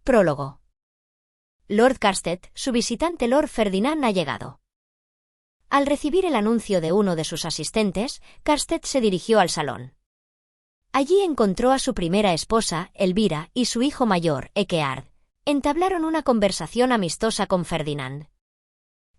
Prólogo. Lord Karsted, su visitante Lord Ferdinand ha llegado. Al recibir el anuncio de uno de sus asistentes, Karsted se dirigió al salón. Allí encontró a su primera esposa, Elvira, y su hijo mayor, Ekeard. Entablaron una conversación amistosa con Ferdinand.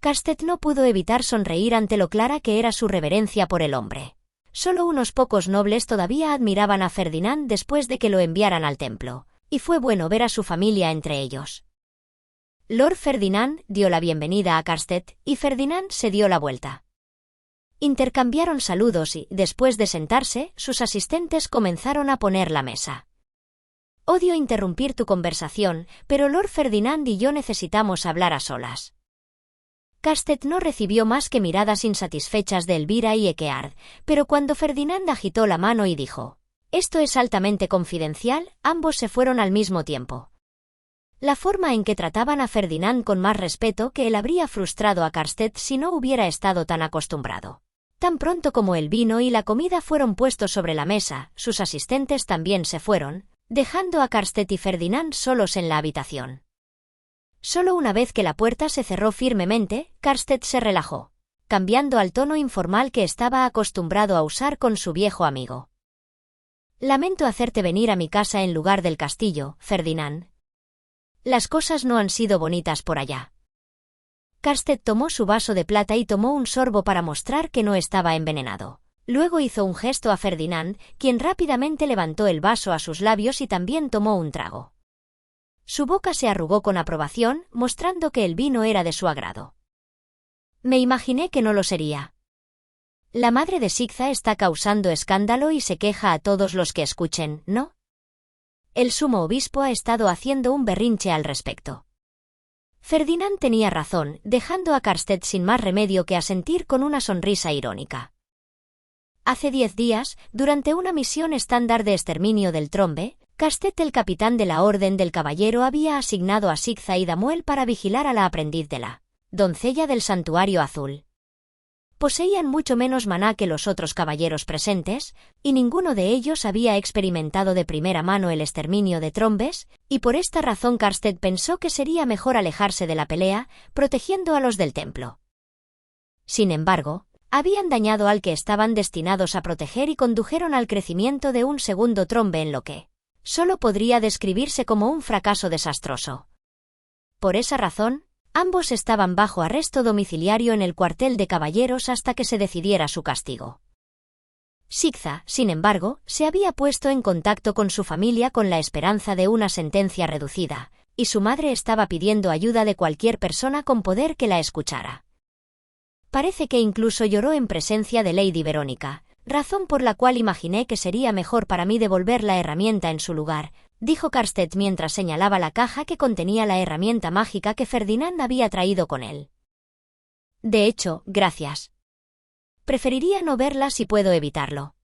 Karsted no pudo evitar sonreír ante lo clara que era su reverencia por el hombre. Solo unos pocos nobles todavía admiraban a Ferdinand después de que lo enviaran al templo, y fue bueno ver a su familia entre ellos. Lord Ferdinand dio la bienvenida a Karsted, y Ferdinand se dio la vuelta. Intercambiaron saludos y, después de sentarse, sus asistentes comenzaron a poner la mesa. Odio interrumpir tu conversación, pero Lord Ferdinand y yo necesitamos hablar a solas. Karsted no recibió más que miradas insatisfechas de Elvira y Ekeard, pero cuando Ferdinand agitó la mano y dijo: «Esto es altamente confidencial», ambos se fueron al mismo tiempo. La forma en que trataban a Ferdinand con más respeto que él habría frustrado a Karsted si no hubiera estado tan acostumbrado. Tan pronto como el vino y la comida fueron puestos sobre la mesa, sus asistentes también se fueron, dejando a Karsted y Ferdinand solos en la habitación. Solo una vez que la puerta se cerró firmemente, Karsted se relajó, cambiando al tono informal que estaba acostumbrado a usar con su viejo amigo. «Lamento hacerte venir a mi casa en lugar del castillo, Ferdinand. Las cosas no han sido bonitas por allá». Karsted tomó su vaso de plata y tomó un sorbo para mostrar que no estaba envenenado. Luego hizo un gesto a Ferdinand, quien rápidamente levantó el vaso a sus labios y también tomó un trago. Su boca se arrugó con aprobación, mostrando que el vino era de su agrado. «Me imaginé que no lo sería. La madre de Sigtha está causando escándalo y se queja a todos los que escuchen, ¿no? El sumo obispo ha estado haciendo un berrinche al respecto». Ferdinand tenía razón, dejando a Karsted sin más remedio que asentir con una sonrisa irónica. Hace 10 días, durante una misión estándar de exterminio del Trombe, Karsted, el capitán de la Orden del Caballero, había asignado a Sigtha y Damuel para vigilar a la aprendiz de la doncella del Santuario Azul. Poseían mucho menos maná que los otros caballeros presentes, y ninguno de ellos había experimentado de primera mano el exterminio de Trombes, y por esta razón Karsted pensó que sería mejor alejarse de la pelea, protegiendo a los del templo. Sin embargo, habían dañado al que estaban destinados a proteger y condujeron al crecimiento de un segundo Trombe en lo que solo podría describirse como un fracaso desastroso. Por esa razón, ambos estaban bajo arresto domiciliario en el cuartel de caballeros hasta que se decidiera su castigo. Sigtha, sin embargo, se había puesto en contacto con su familia con la esperanza de una sentencia reducida, y su madre estaba pidiendo ayuda de cualquier persona con poder que la escuchara. Parece que incluso lloró en presencia de Lady Verónica, razón por la cual imaginé que sería mejor para mí devolver la herramienta en su lugar, dijo Karsted mientras señalaba la caja que contenía la herramienta mágica que Ferdinand había traído con él. «De hecho, gracias. Preferiría no verla si puedo evitarlo».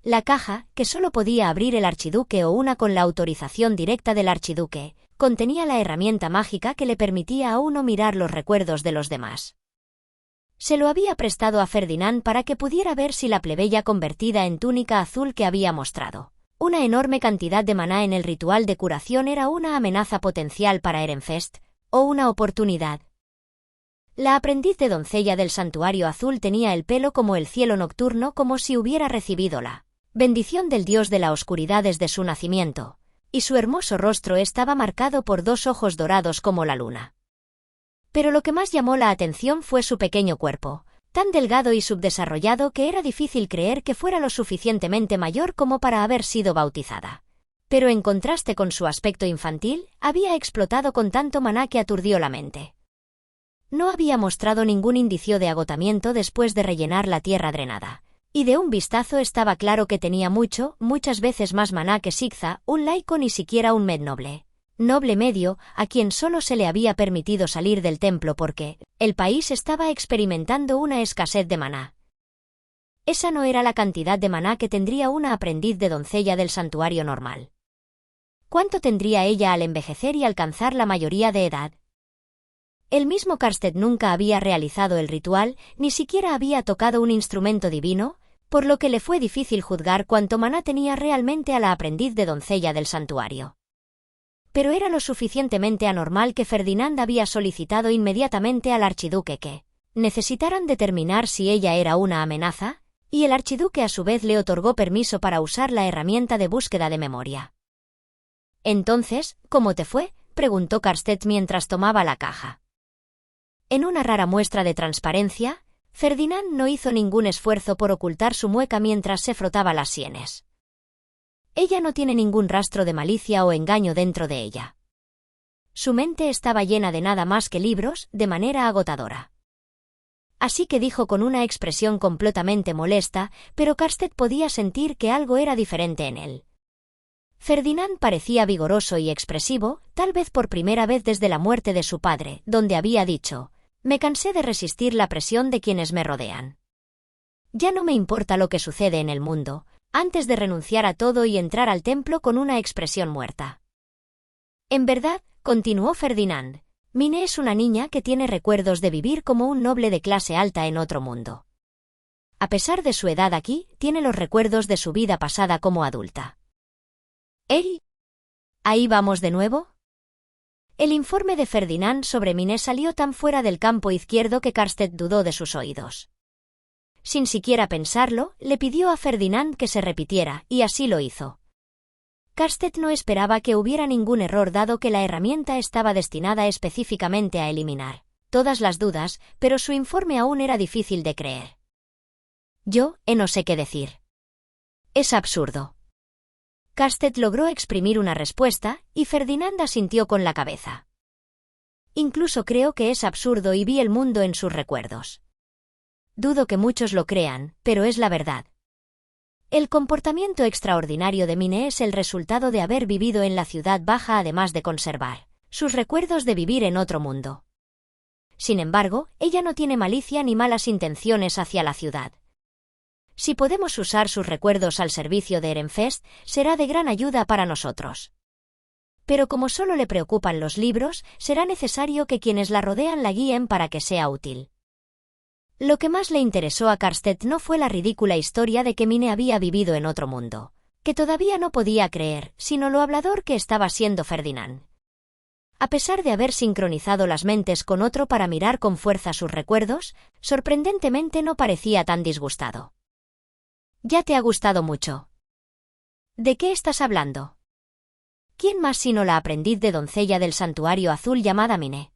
La caja, que solo podía abrir el archiduque o una con la autorización directa del archiduque, contenía la herramienta mágica que le permitía a uno mirar los recuerdos de los demás. Se lo había prestado a Ferdinand para que pudiera ver si la plebeya convertida en túnica azul que había mostrado una enorme cantidad de maná en el ritual de curación era una amenaza potencial para Ehrenfest, o una oportunidad. La aprendiz de doncella del Santuario Azul tenía el pelo como el cielo nocturno, como si hubiera recibido la bendición del dios de la oscuridad desde su nacimiento, y su hermoso rostro estaba marcado por 2 ojos dorados como la luna. Pero lo que más llamó la atención fue su pequeño cuerpo, tan delgado y subdesarrollado que era difícil creer que fuera lo suficientemente mayor como para haber sido bautizada. Pero en contraste con su aspecto infantil, había explotado con tanto maná que aturdió la mente. No había mostrado ningún indicio de agotamiento después de rellenar la tierra drenada, y de un vistazo estaba claro que tenía muchas veces más maná que Sigtha, un laico, ni siquiera un noble medio, a quien solo se le había permitido salir del templo porque el país estaba experimentando una escasez de maná. Esa no era la cantidad de maná que tendría una aprendiz de doncella del santuario normal. ¿Cuánto tendría ella al envejecer y alcanzar la mayoría de edad? El mismo Karsted nunca había realizado el ritual, ni siquiera había tocado un instrumento divino, por lo que le fue difícil juzgar cuánto maná tenía realmente a la aprendiz de doncella del santuario. pero era lo suficientemente anormal que Ferdinand había solicitado inmediatamente al archiduque que necesitaran determinar si ella era una amenaza, y el archiduque a su vez le otorgó permiso para usar la herramienta de búsqueda de memoria. «Entonces, ¿cómo te fue?», preguntó Karsted mientras tomaba la caja. En una rara muestra de transparencia, Ferdinand no hizo ningún esfuerzo por ocultar su mueca mientras se frotaba las sienes. Ella no tiene ningún rastro de malicia o engaño dentro de ella. Su mente estaba llena de nada más que libros, de manera agotadora. Así que dijo con una expresión completamente molesta, pero Karsted podía sentir que algo era diferente en él. Ferdinand parecía vigoroso y expresivo, tal vez por primera vez desde la muerte de su padre, donde había dicho: «Me cansé de resistir la presión de quienes me rodean. Ya no me importa lo que sucede en el mundo», antes de renunciar a todo y entrar al templo con una expresión muerta. «En verdad», continuó Ferdinand, «Mine es una niña que tiene recuerdos de vivir como un noble de clase alta en otro mundo. A pesar de su edad aquí, tiene los recuerdos de su vida pasada como adulta». «¿Ey? ¿Ahí vamos de nuevo?». El informe de Ferdinand sobre Mine salió tan fuera del campo izquierdo que Karsted dudó de sus oídos. Sin siquiera pensarlo, le pidió a Ferdinand que se repitiera, y así lo hizo. Karsted no esperaba que hubiera ningún error dado que la herramienta estaba destinada específicamente a eliminar todas las dudas, pero su informe aún era difícil de creer. «Yo, no sé qué decir. Es absurdo». Karsted logró exprimir una respuesta, y Ferdinand asintió con la cabeza. «Incluso creo que es absurdo y vi el mundo en sus recuerdos. Dudo que muchos lo crean, pero es la verdad. El comportamiento extraordinario de Mine es el resultado de haber vivido en la ciudad baja además de conservar sus recuerdos de vivir en otro mundo. Sin embargo, ella no tiene malicia ni malas intenciones hacia la ciudad. Si podemos usar sus recuerdos al servicio de Ehrenfest, será de gran ayuda para nosotros. Pero como solo le preocupan los libros, será necesario que quienes la rodean la guíen para que sea útil». Lo que más le interesó a Karsted no fue la ridícula historia de que Mine había vivido en otro mundo, que todavía no podía creer, sino lo hablador que estaba siendo Ferdinand. A pesar de haber sincronizado las mentes con otro para mirar con fuerza sus recuerdos, sorprendentemente no parecía tan disgustado. «Ya te ha gustado mucho». «¿De qué estás hablando?». «¿Quién más sino la aprendiz de doncella del santuario azul llamada Mine?».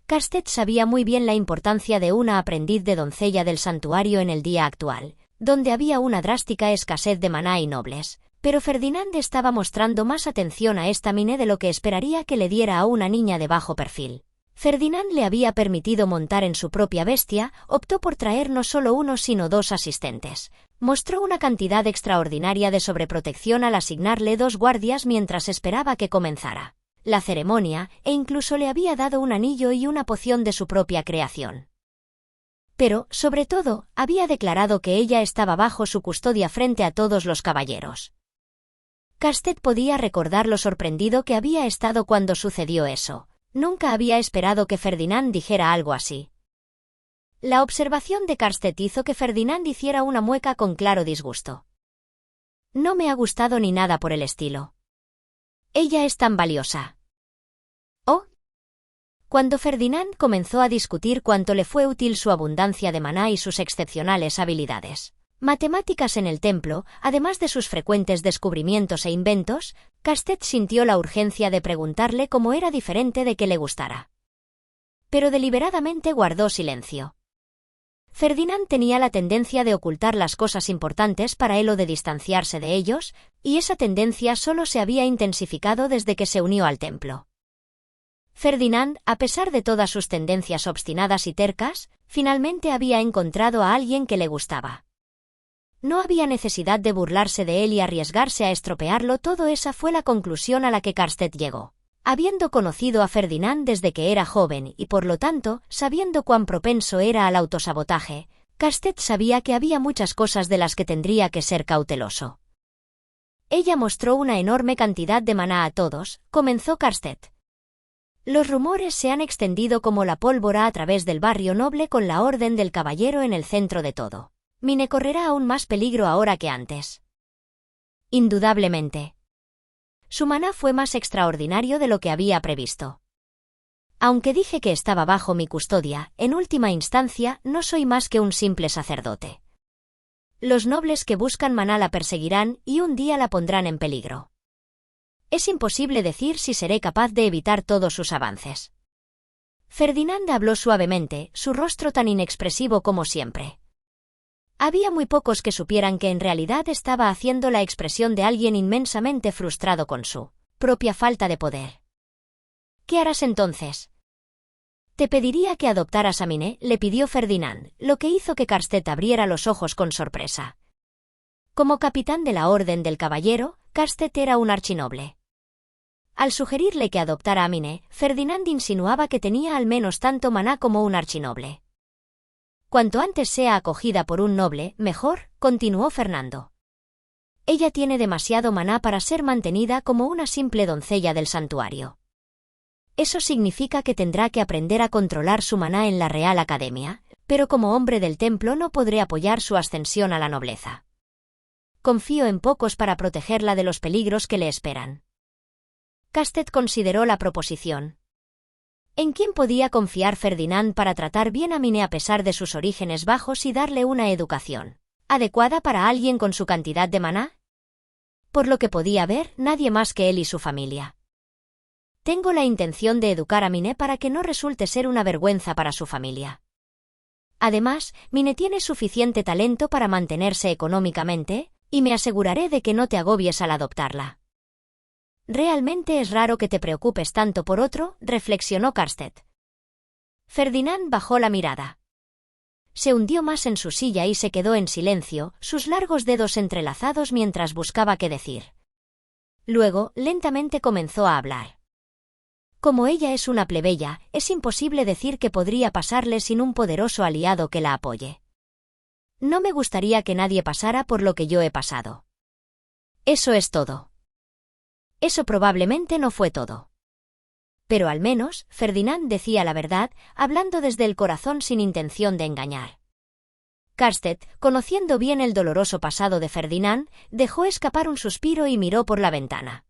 Karsted sabía muy bien la importancia de una aprendiz de doncella del santuario en el día actual, donde había una drástica escasez de maná y nobles, pero Ferdinand estaba mostrando más atención a esta Mine de lo que esperaría que le diera a una niña de bajo perfil. Ferdinand le había permitido montar en su propia bestia, optó por traer no solo uno sino dos asistentes. Mostró una cantidad extraordinaria de sobreprotección al asignarle 2 guardias mientras esperaba que comenzara la ceremonia, e incluso le había dado un anillo y una poción de su propia creación. Pero, sobre todo, había declarado que ella estaba bajo su custodia frente a todos los caballeros. Karsted podía recordar lo sorprendido que había estado cuando sucedió eso. Nunca había esperado que Ferdinand dijera algo así. La observación de Karsted hizo que Ferdinand hiciera una mueca con claro disgusto. «No me ha gustado ni nada por el estilo. Ella es tan valiosa». «¿Oh?». Cuando Ferdinand comenzó a discutir cuánto le fue útil su abundancia de maná y sus excepcionales habilidades matemáticas en el templo, además de sus frecuentes descubrimientos e inventos, Karsted sintió la urgencia de preguntarle cómo era diferente de que le gustara. Pero deliberadamente guardó silencio. Ferdinand tenía la tendencia de ocultar las cosas importantes para él o de distanciarse de ellos, y esa tendencia solo se había intensificado desde que se unió al templo. Ferdinand, a pesar de todas sus tendencias obstinadas y tercas, finalmente había encontrado a alguien que le gustaba. No había necesidad de burlarse de él y arriesgarse a estropearlo todo. Esa fue la conclusión a la que Karsted llegó. Habiendo conocido a Ferdinand desde que era joven y por lo tanto, sabiendo cuán propenso era al autosabotaje, Karsted sabía que había muchas cosas de las que tendría que ser cauteloso. Ella mostró una enorme cantidad de maná a todos, comenzó Karsted. Los rumores se han extendido como la pólvora a través del barrio noble con la orden del caballero en el centro de todo. Mine correrá aún más peligro ahora que antes. Indudablemente. Su maná fue más extraordinario de lo que había previsto. Aunque dije que estaba bajo mi custodia, en última instancia no soy más que un simple sacerdote. Los nobles que buscan maná la perseguirán y un día la pondrán en peligro. Es imposible decir si seré capaz de evitar todos sus avances. Ferdinand habló suavemente, su rostro tan inexpresivo como siempre. Había muy pocos que supieran que en realidad estaba haciendo la expresión de alguien inmensamente frustrado con su propia falta de poder. ¿Qué harás entonces? Te pediría que adoptaras a Miné, le pidió Ferdinand, lo que hizo que Karsted abriera los ojos con sorpresa. Como capitán de la Orden del Caballero, Karsted era un archinoble. Al sugerirle que adoptara a Miné, Ferdinand insinuaba que tenía al menos tanto maná como un archinoble. Cuanto antes sea acogida por un noble, mejor, continuó Fernando. Ella tiene demasiado maná para ser mantenida como una simple doncella del santuario. Eso significa que tendrá que aprender a controlar su maná en la Real Academia, pero como hombre del templo no podré apoyar su ascensión a la nobleza. Confío en pocos para protegerla de los peligros que le esperan. Karsted consideró la proposición. ¿En quién podía confiar Ferdinand para tratar bien a Miné a pesar de sus orígenes bajos y darle una educación adecuada para alguien con su cantidad de maná? Por lo que podía ver, nadie más que él y su familia. Tengo la intención de educar a Miné para que no resulte ser una vergüenza para su familia. Además, Miné tiene suficiente talento para mantenerse económicamente, y me aseguraré de que no te agobies al adoptarla. Realmente es raro que te preocupes tanto por otro, reflexionó Karsted. Ferdinand bajó la mirada. Se hundió más en su silla y se quedó en silencio, sus largos dedos entrelazados mientras buscaba qué decir. Luego, lentamente comenzó a hablar. Como ella es una plebeya, es imposible decir que podría pasarle sin un poderoso aliado que la apoye. No me gustaría que nadie pasara por lo que yo he pasado. Eso es todo. Eso probablemente no fue todo. Pero al menos, Ferdinand decía la verdad, hablando desde el corazón sin intención de engañar. Karsted, conociendo bien el doloroso pasado de Ferdinand, dejó escapar un suspiro y miró por la ventana.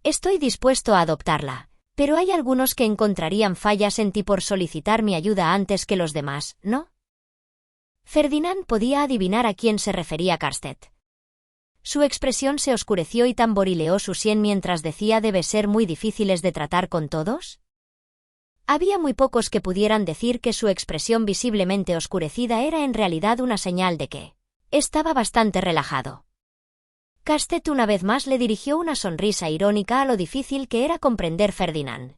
Estoy dispuesto a adoptarla, pero hay algunos que encontrarían fallas en ti por solicitar mi ayuda antes que los demás, ¿no? Ferdinand podía adivinar a quién se refería Karsted. Su expresión se oscureció y tamborileó su sien mientras decía ¿debe ser muy difíciles de tratar con todos? Había muy pocos que pudieran decir que su expresión visiblemente oscurecida era en realidad una señal de que estaba bastante relajado. Karsted una vez más le dirigió una sonrisa irónica a lo difícil que era comprender Ferdinand.